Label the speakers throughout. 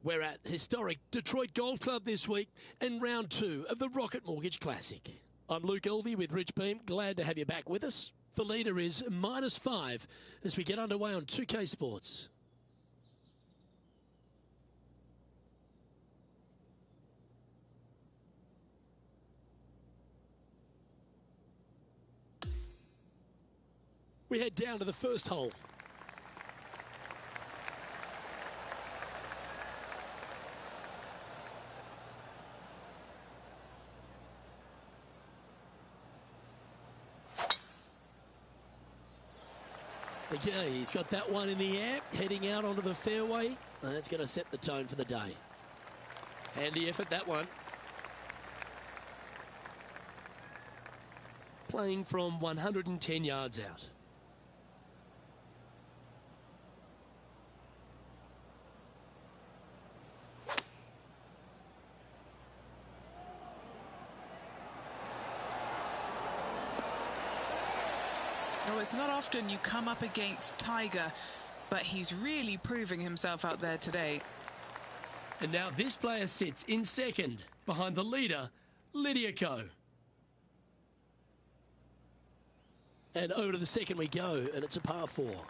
Speaker 1: We're at historic Detroit Golf Club this week in round 2 of the Rocket Mortgage Classic. I'm Luke Elvey with Rich Beam. Glad to have you back with us. The leader is -5 as we get underway on 2K Sports. We head down to the first hole. Okay, he's got that one in the air, heading out onto the fairway. And that's going to set the tone for the day. Handy effort, that one. Playing from 110 yards out.
Speaker 2: Oh, it's not often you come up against Tiger, but he's really proving himself out there today.
Speaker 1: And now this player sits in second behind the leader, Lydia Ko. And over to the second we go, and it's a par 4.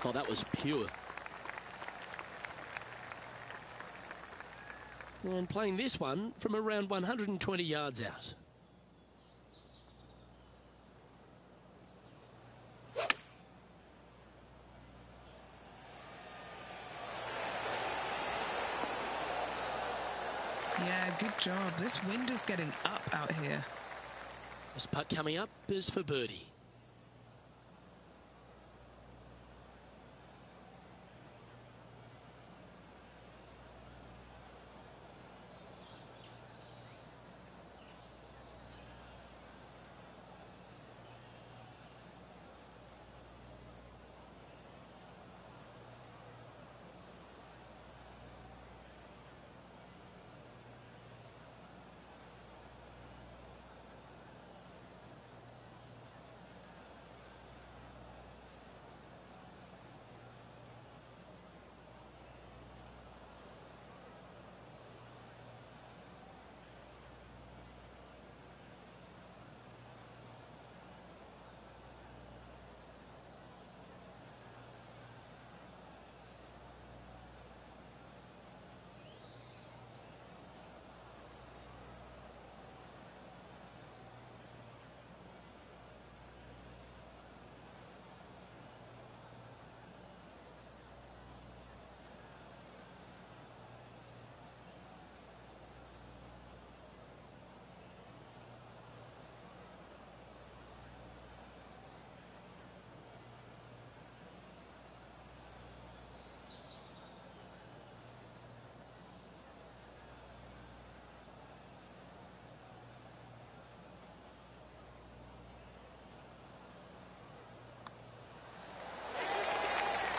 Speaker 1: Oh, that was pure. And playing this one from around 120 yards out.
Speaker 2: Yeah, good job. This wind is getting up out here.
Speaker 1: This putt coming up is for birdie.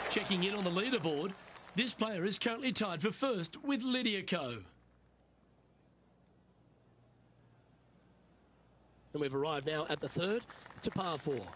Speaker 1: Checking in on the leaderboard, this player is currently tied for first with Lydia Ko. And we've arrived now at the third. It's a par 4.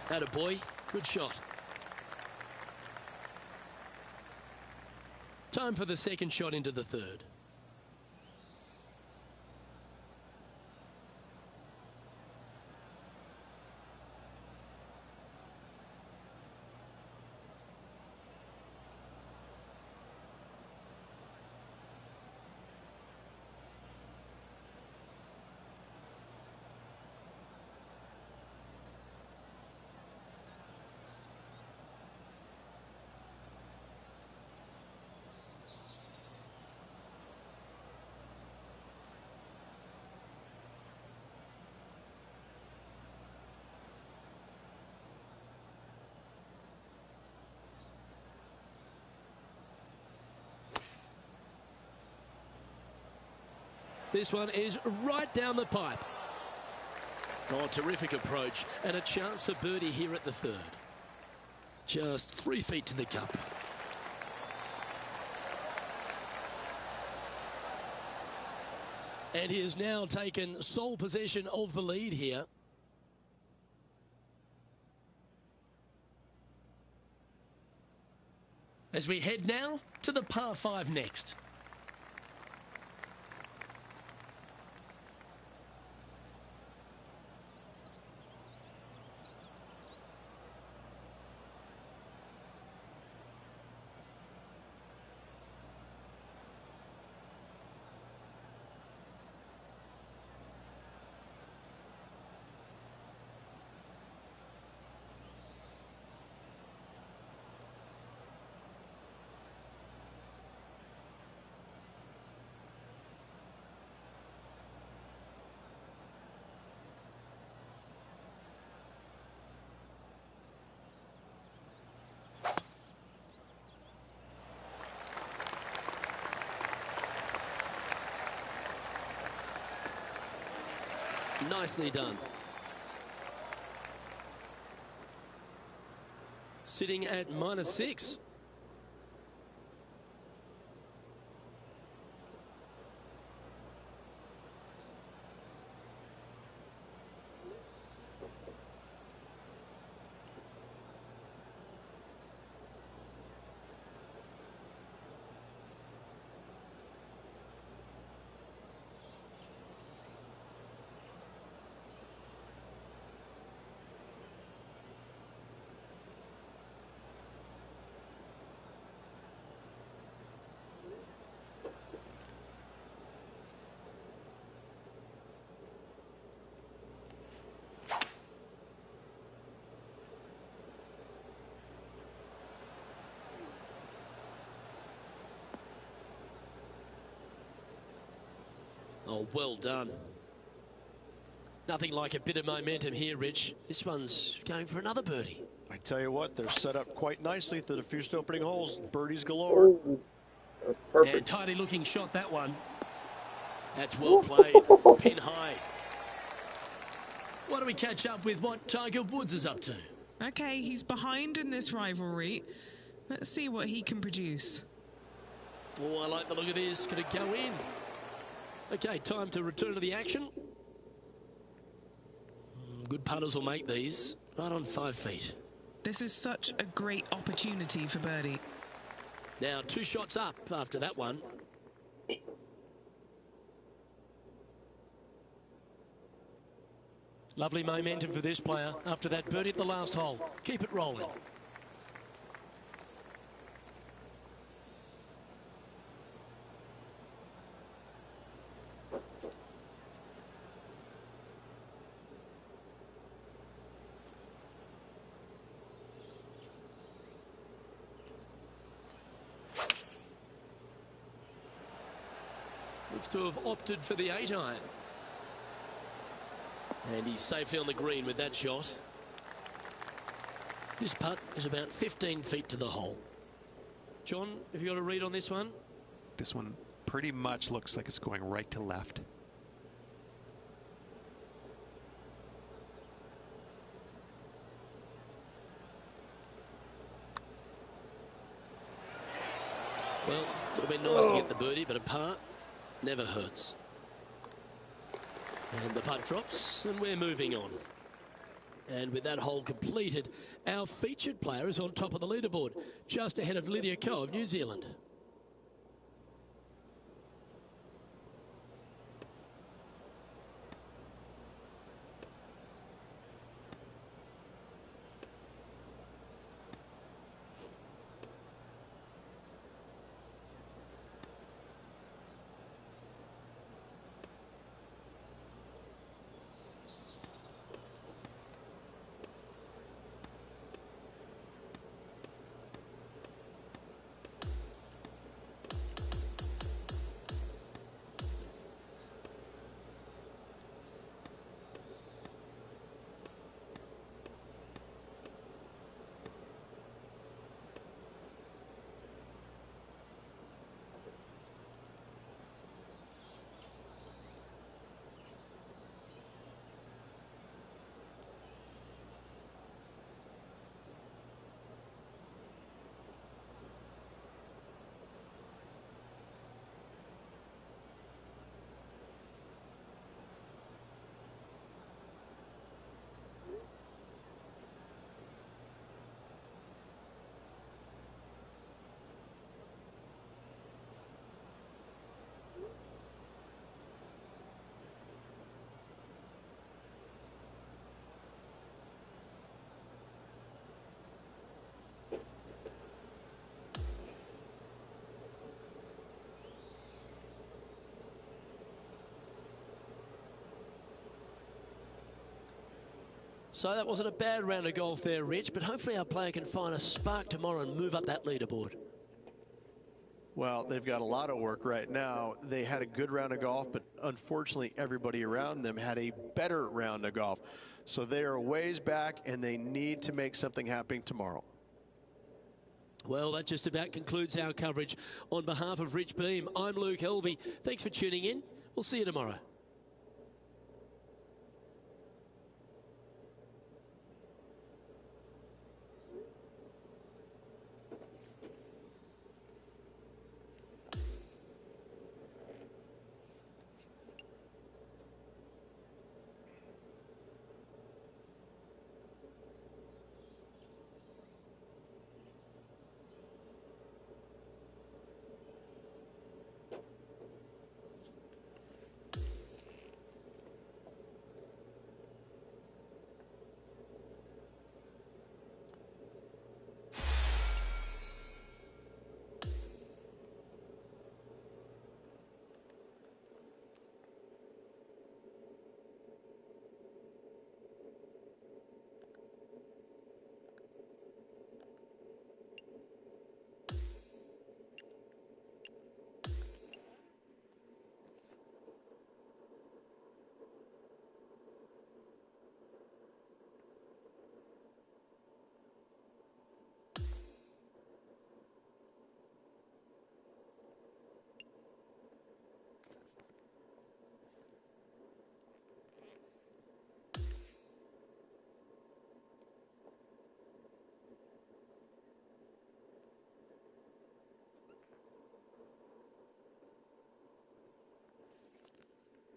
Speaker 1: Atta boy, good shot. Time for the second shot into the third. This one is right down the pipe. Oh, terrific approach, and a chance for birdie here at the third. Just 3 feet to the cup. And he has now taken sole possession of the lead here. As we head now to the par 5 next. Nicely done. Sitting at -6. Oh, well done. Nothing like a bit of momentum here, Rich. This one's going for another birdie.
Speaker 3: I tell you what, they're set up quite nicely through the first opening holes. Birdies galore.
Speaker 4: That's perfect.
Speaker 1: And tidy looking shot, that one. That's well played. Pin high. Why don't we catch up with what Tiger Woods is up to?
Speaker 2: Okay, he's behind in this rivalry. Let's see what he can produce.
Speaker 1: Oh, I like the look of this. Could it go in? Okay, time to return to the action. Good putters will make these. Right on 5 feet.
Speaker 2: This is such a great opportunity for birdie.
Speaker 1: Now 2 shots up after that one. Lovely momentum for this player after that birdie at the last hole. Keep it rolling. Looks to have opted for the 8-iron. And he's safely on the green with that shot. This putt is about 15 feet to the hole. John, have you got a read on this one?
Speaker 5: This one pretty much looks like it's going right to left.
Speaker 1: Well, it would have been nice to get the birdie, but a par never hurts. And the putt drops, and we're moving on. And with that hole completed, our featured player is on top of the leaderboard, just ahead of Lydia Ko of New Zealand. So that wasn't a bad round of golf there, Rich, but hopefully our player can find a spark tomorrow and move up that leaderboard.
Speaker 3: Well, they've got a lot of work right now. They had a good round of golf, but unfortunately everybody around them had a better round of golf. So they are ways back, and they need to make something happen tomorrow.
Speaker 1: Well, that just about concludes our coverage. On behalf of Rich Beem, I'm Luke Helvey. Thanks for tuning in. We'll see you tomorrow.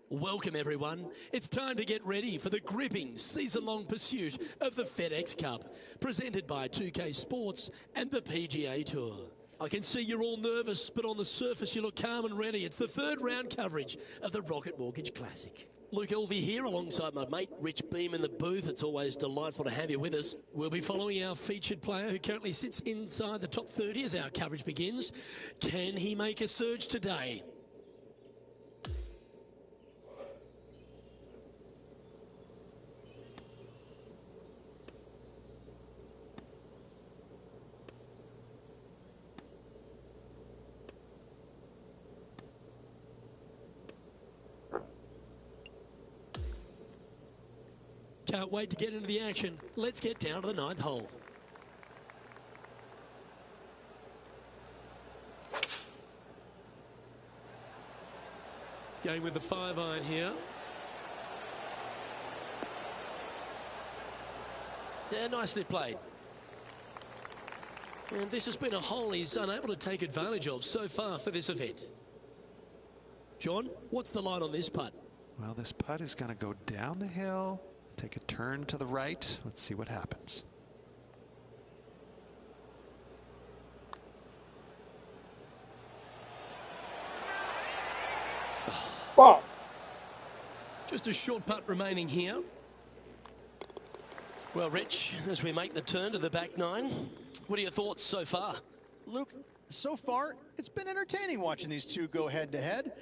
Speaker 1: Welcome, everyone. It's time to get ready for the gripping season-long pursuit of the FedEx Cup, presented by 2K Sports and the PGA Tour. I can see you're all nervous, but on the surface you look calm and ready. It's the third round coverage of the Rocket Mortgage Classic. Luke Elvey here alongside my mate Rich Beem in the booth. It's always delightful to have you with us. We'll be following our featured player who currently sits inside the top 30 as our coverage begins. Can he make a surge today? Can't wait to get into the action. Let's get down to the 9th hole. Going with the 5-iron here. Yeah, nicely played. And this has been a hole he's unable to take advantage of so far for this event. John, what's the line on this putt?
Speaker 5: Well, this putt is going to go down the hill, take a turn to the right. Let's see what happens.
Speaker 4: Oh.
Speaker 1: Just a short putt remaining here. Well, Rich, as we make the turn to the back 9, what are your thoughts so far?
Speaker 6: Luke, so far, it's been entertaining watching these two go head-to-head.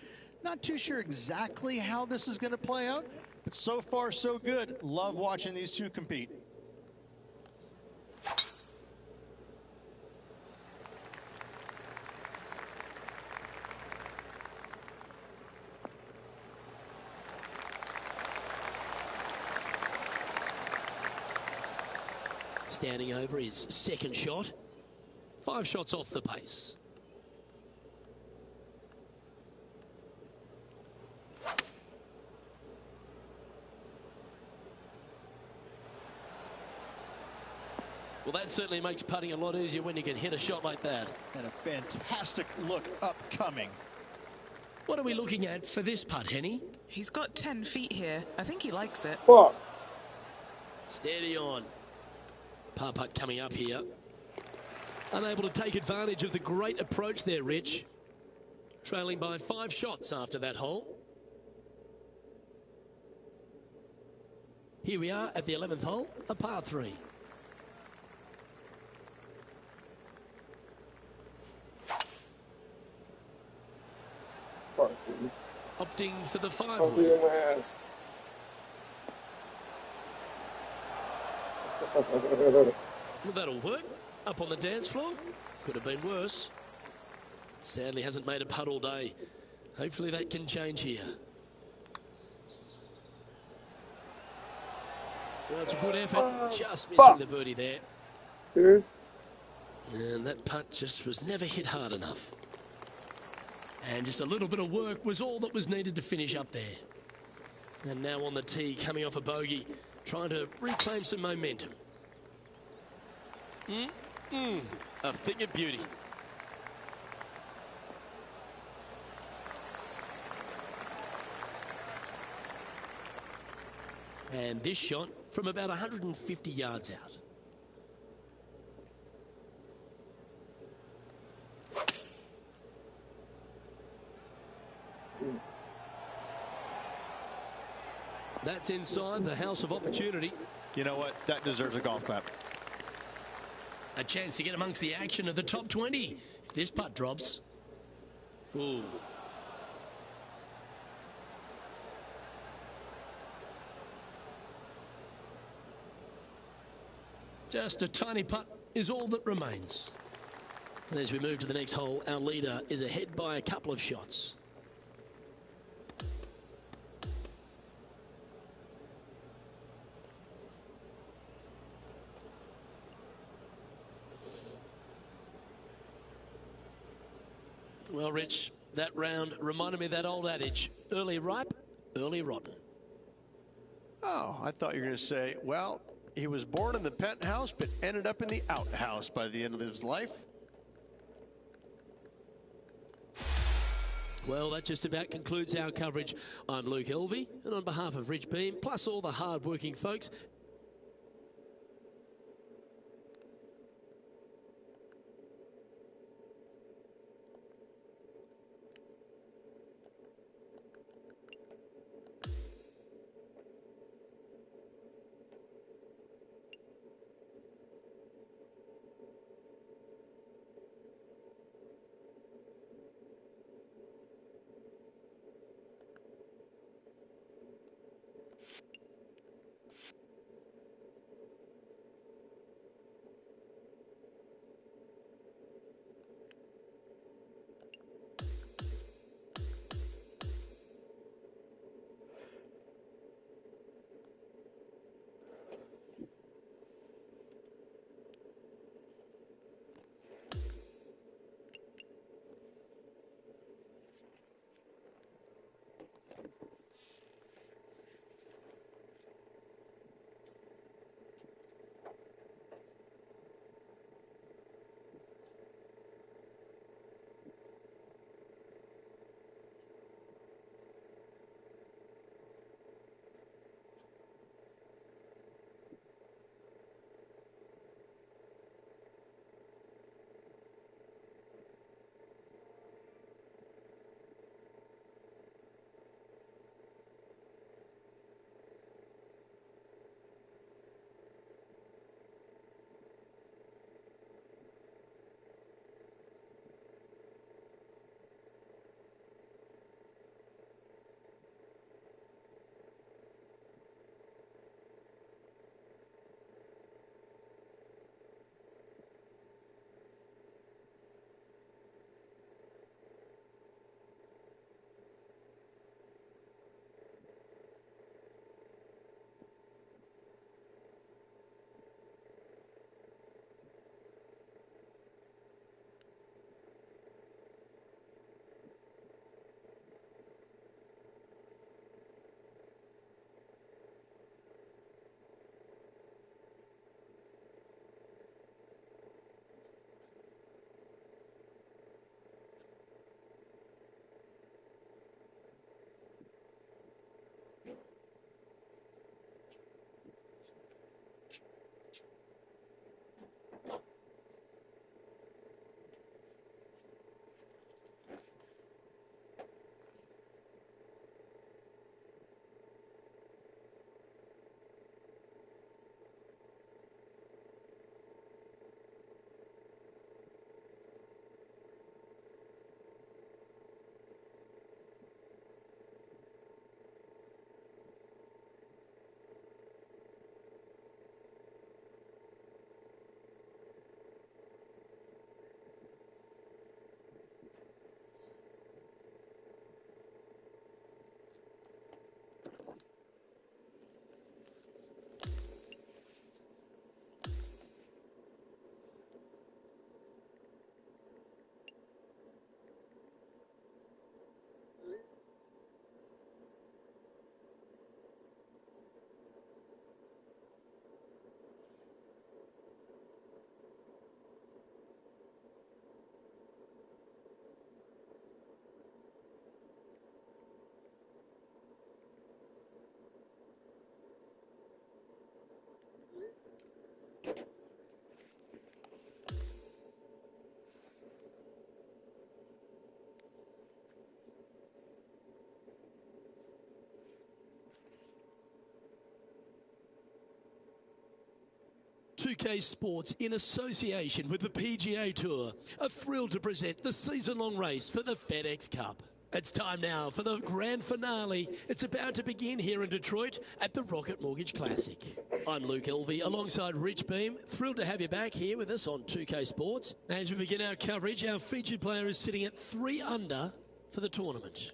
Speaker 6: Not too sure exactly how this is going to play out, but so far, so good. Love watching these two compete.
Speaker 1: Standing over his second shot. 5 shots off the pace. Well, that certainly makes putting a lot easier when you can hit a shot like that.
Speaker 6: And a fantastic look upcoming.
Speaker 1: What are we looking at for this putt, Henny?
Speaker 2: He's got 10 feet here. I think he likes it.
Speaker 4: Fuck.
Speaker 1: Steady on. Par putt coming up here. Unable to take advantage of the great approach there, Rich. Trailing by 5 shots after that hole. Here we are at the 11th hole, a par 3. Opting for the 5
Speaker 4: I'll be
Speaker 1: wood.
Speaker 4: in my ass.
Speaker 1: Well, that'll work. Up on the dance floor. Could have been worse. Sadly hasn't made a putt all day. Hopefully that can change here. Well, it's a good effort. Just missing the birdie there.
Speaker 4: Serious?
Speaker 1: And that putt just was never hit hard enough. And just a little bit of work was all that was needed to finish up there. And now on the tee, coming off a bogey, trying to reclaim some momentum. A thing of beauty. And this shot from about 150 yards out. That's inside the house of opportunity.
Speaker 3: You know what? That deserves a golf clap.
Speaker 1: A chance to get amongst the action of the top 20. If this putt drops. Ooh. Just a tiny putt is all that remains. And as we move to the next hole, our leader is ahead by a couple of shots. Well, Rich, that round reminded me of that old adage, early ripe, early rotten.
Speaker 3: Oh, I thought you were going to say, well, he was born in the penthouse, but ended up in the outhouse by the end of his life.
Speaker 1: Well, that just about concludes our coverage. I'm Luke Elvey, and on behalf of Rich Beam, plus all the hard-working folks, 2K Sports, in association with the PGA Tour, are thrilled to present the season-long race for the FedEx Cup. It's time now for the grand finale. It's about to begin here in Detroit at the Rocket Mortgage Classic. I'm Luke Elvey alongside Rich Beam. Thrilled to have you back here with us on 2K Sports. As we begin our coverage, our featured player is sitting at 3 under for the tournament.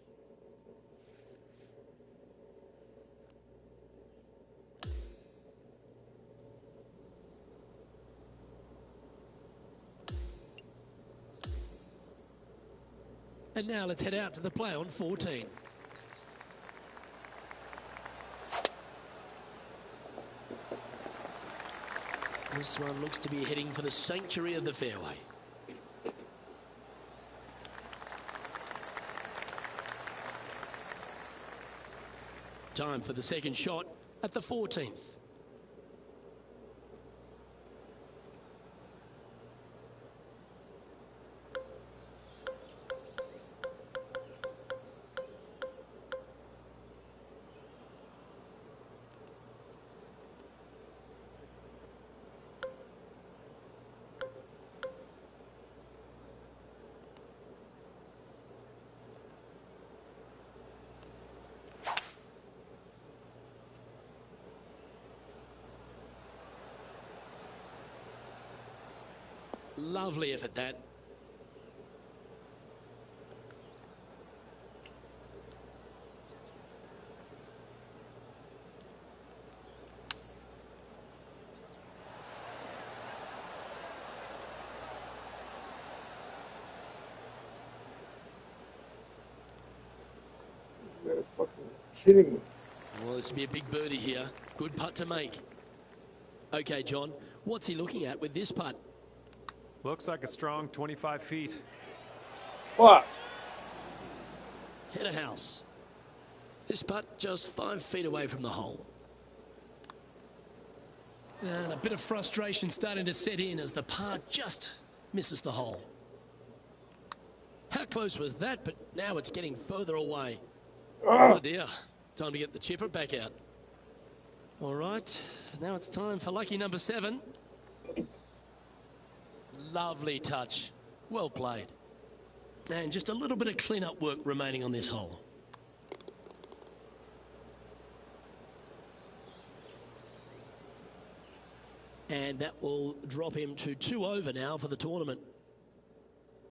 Speaker 1: And now let's head out to the play on 14. This one looks to be heading for the sanctuary of the fairway. Time for the second shot at the 14th. Lovely effort, that.
Speaker 4: You're fucking kidding me.
Speaker 1: Well, this will be a big birdie here. Good putt to make. Okay, John, what's he looking at with this putt?
Speaker 7: Looks like a strong 25 feet.
Speaker 4: What?
Speaker 1: Head of house. This putt just 5 feet away from the hole. And a bit of frustration starting to set in as the par just misses the hole. How close was that? But now it's getting further away. Oh dear. Time to get the chipper back out. All right. Now it's time for lucky number 7. Lovely touch. Well played. And just a little bit of clean-up work remaining on this hole. And that will drop him to 2 over now for the tournament.